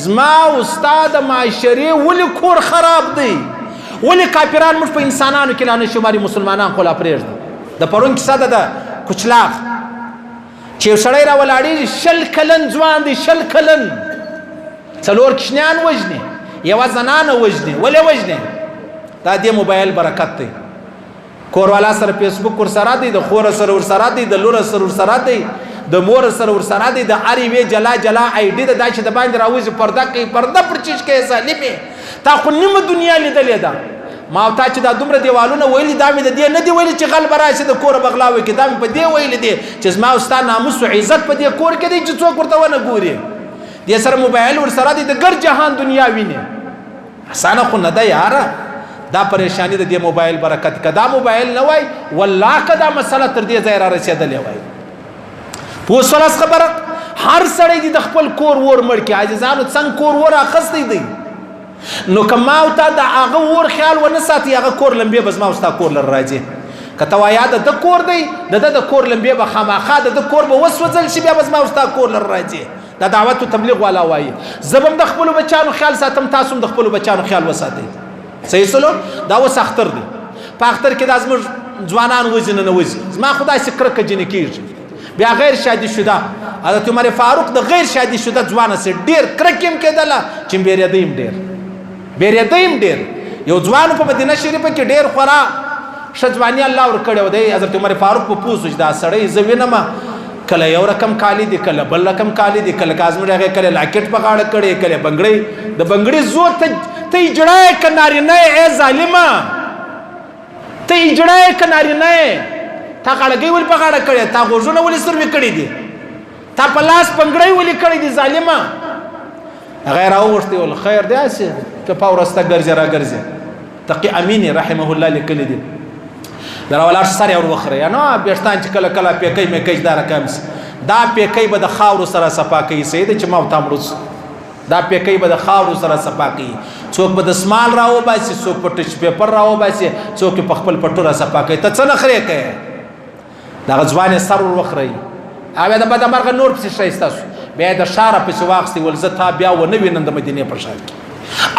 زما استاد معاشري ولې کور خراب دی ولې کافران موږ په انسانانو کې لا نه شماري مسلمانان خو لا پرېږدي د پرون کیسه ده د کوچلاغ چې یو سړی را ولاړېږي 20 کلن ځوان دی 20 کلن 4 کشنیان وژني یوه زنانه وژني ولې وژني دا دې موبایل برکت دی کوروالا سره فیسبوک ورسره دی د خور سره ورسره دی د لور سره ورسره دی د مور سره ورسره دی د هر یوې جلا جلا آی ډي ده دا چې د باندې راوځي پرده کوي پرده پر چیز کوي ظالمې تا خو نیمه دنیا لیدلې ده ما او تا چې دا دومره دیوالونه ویلي دا مې د دې نه دي ویلي چې غل به راشي د کوره بغلا وکړي دا مې په دې ویلي دي چې زما او ستا ناموس و عزت په دې کور کې دی چې څوک ورته ونه ګوري دې سره موبایل ورسره دی د ګر جهان دنیا ویني اسانه خو نه ده یاره دا پریشانی د دې موبایل برکت که دا موبایل نه وای والله که دا مسله تر دې ځای را رسېدلې وای پوه شولاس خبره هر سړی دې د خپل کور ور مړ کړي عاجزانو څنګه کور ور اخیستی دی نو که ما او تا د هغه ور خیال ونه ساتي هغه کور لمبې به زما او ستا کور لر راځي که ته وایه د ده کور دی د ده د کور لمبې به خامخا د ده کور به وسوځل شي بیا به زما او ستا کور لر راځي دا دعوت و تبلیغ والا وایي زه به هم د خپلو بچیانو خیال ساتم تاسو هم د خپلو بچیانو خیال وساتئ صحیح سلو دا اوس اختر دی په اختر کې دا زموږ ځوانان وځي نه وځي زما خو داسې کرکه جنې کېږي بیا غیر شادي شده حضرت عمر فاروق د غیر شادي شده ځوانه سره ډېر کرکه هم کېدله چې بېرېده هم ډېر بېرېده هم ډېر یو ځوان په مدینه شریفه کې ډېر خورا ښه ځواني الله ورکړې و دی حضرت عمر فاروق په پوه شو چې دا سړی زه وینم کله یو رقم کالی دی کله بل رقم کالی دی کله کازمړ هغې کله لاکټ په غاړه کړی کله بنګړۍ د بنګړۍ زور ته اجړای که نارینه ای ظالمه ته اجړای که نارینه تا غاړګۍ ولې په غاړه کړې تا غوږونه ولې سروې کړي دي تا په لاس پنګړۍ ولې کړی دي ظالمه هغه یې راوغوښتې ول خیر دی هسې که په ورسته ګرځې را ګرځې تقي امیني رحمه الله لیکلي دي د راولاړ سر یې ور وخوری نو بېشتان چې کله کله پیکۍ میکۍ چې دا رقم سي دا پیکۍ به د خاورو سره صفا کوي صحیح دی چې ما ورته مړو دا پیکۍ به د خاورو سره صفا کوي څوک به د سمال راوباسي څوک په ټچ پیپر راوباسي څوک په خپل پټوره صفا کوي ته څه نخرې کوې دغه ځوان یې سر ور وخوری او بیا د بدمرغه نور پسې ښایسته شو بیا یې د ښاره پسې واخیستې ول زه تا بیا ونه وینم د مدینې په ښار کې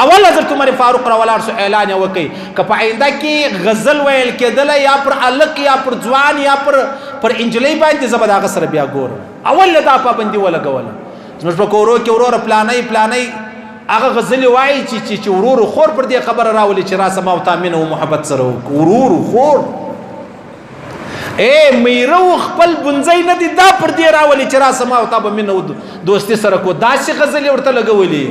اول حضرت عمر فاروق را ولاړ شو اعلان یې وکړي که په آینده کې غزل ویل کېدله یا پر هلک یا پر ځوان یا پر انجلۍ باندې زه به د هغه سره بیا ګورم اول یې دا پابندي ولګوله زموږ په کورو کې وروره پلانۍ هغه غزلې وایي چې ورورو خور پر دې خبره راولي چې راسه ما او تا مینه و محبت سره وکړو ورورو خور میره و خپل بنځی نه دي دا پر دې راولي چې راسه ما او تا به مینه و دوستي سره کو داسې غزلې ورته لګولې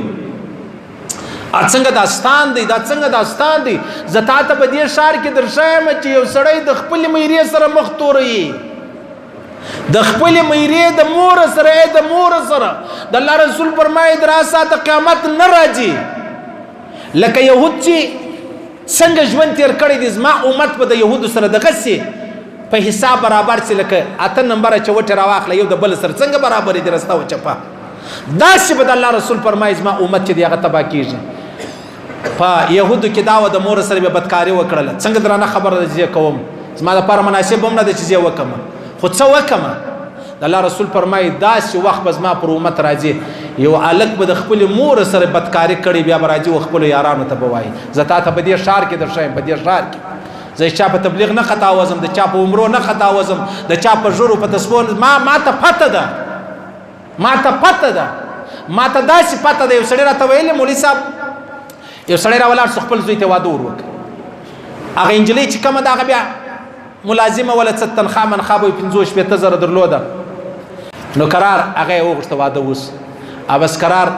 څنګه داستان دی دا څنګه داستان دی زه تا ته په دې ښار کې درښایم چې یو سړی د خپلې میرې سره مخ توروي د خپلې میرې د مور سره د مور سره د الله رسول فرمایي د راساته قیامت نه راځي لکه یهود چې څنګه ژوند تېر کړی دی زما امت به د یهودو سره دغسې په حساب برابر چې لکه 8 نمبره چوټې راواخله یو د بل سره څنګه برابرې دي رسته و چپه داسې به د الله رسول فرمایي زما امت چې دی هغه تباه کېږي په یهودو کې دا و د مور سره به بدکاري وکړله څنګه درانه خبره ده چې زه کوم زما دپاره مناسب هم نه ده چې زه وکړم خو څه وکړم د الله رسول فرمایي داسې وخت به زما پر امت راځي یو هلک به د خپلې مور سره بدکاري کړي بیا به راځي و خپلو یارانو ته به وایي زه تا ته په دې ښار کې درښایم په دې ښار کې زه چا په تبلیغ نه خطا وزم د چا په عمرو نه خطا وزم د چا په ژورو په تسبو ما ته پته ده ما ته پته ده ما ته داسې پته ده یو سړی راته ویلې مولوي صاحب یو سړی راولاړ شو خپل زوی ته واده ور وکړ هغه نجلۍ چې کومه ده هغه بیا ملازمه ولا څه تنخوا منخوا به یې 50,000 درلوده نو قرار هغه یې وغوښته واده اوس بس قرار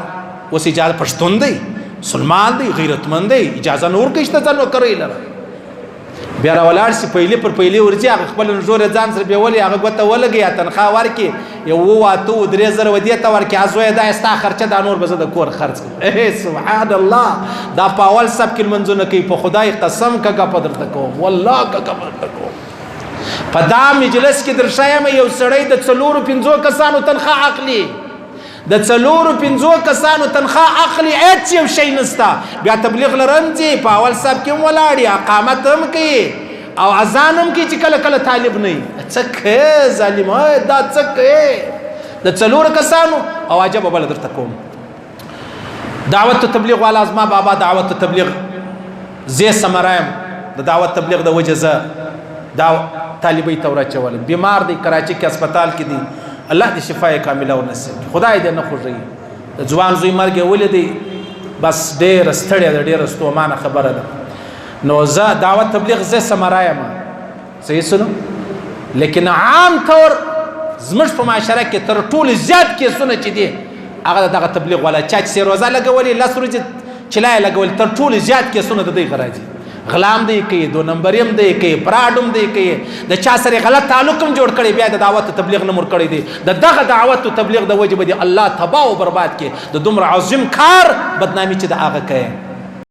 اوس اجازه پښتون دی مسلمان دی غیرتمند دی اجازه نه ورکوي چې ته ځان وکړی لره بیا راولاړ شي پهلې پر پهلې ورځي هغه خپل نژور یې ځان سره بیولي هغه ګوته ولګي یا تنخوا ورکړي یو 2-3 زره دې ته ورکړي زویه دا ستا خرچه دا نور به زه د کور خرڅ کړم سبحان الله دا په اول سب کې لمنځونه کوي په خدای قسم که ګپه درته کوم والله که ګپه درته کوم په دا مجلس کې درښایم یو سړی د 4-5 کسانو تنخوا اخلي د 4-5 کسانو تنخوا اخلي هېڅ یو شی نسته بیا تبلیغ لرم چې په اول صاحب کې هم ولاړ اقامت هم کوي او اذان هم کوي چې کله کله طالب نه وي څه کوې ظالم دا څه کوې د 4 کسانو او عجبه بله درته کوم دعوت تبلیغ والا زما بابا دعوت تبلیغ زه سمرایم د دعوت تبلیغ د وجه زه دا طالبې ته ورچولم بیمار دی کراچي کې هسپتال کې دی الله دې شفای کامله ورنصیب خدای دې نه خوږي د ځوان زوی مرګ ولیدي بس ډېر ستړی ده ډېر ستومانه خبره ده نو زه دعوت تبلیغ زه سمرایم صحیح سنو لیکن عام طور زموږ په معاشره کې تر ټولو زیات کیسونه چې دي هغه دغه تبلیغ والا چا چې روزه لګولې لس ورځې چلای لګول تر ټولو زیات کیسونه د دوی راځي غلام دی کوي دو نمبریم دی کوي پراډوم دی کوي د چا سره غلط تعلق هم جوړ کړي بیا د دعوت تبلیغ نه مور کړي دي د دغه دعوت تبلیغ د وجه به الله تباہ او برباد کړي د دومره عظیم کار بدنامي چې د هغه کوي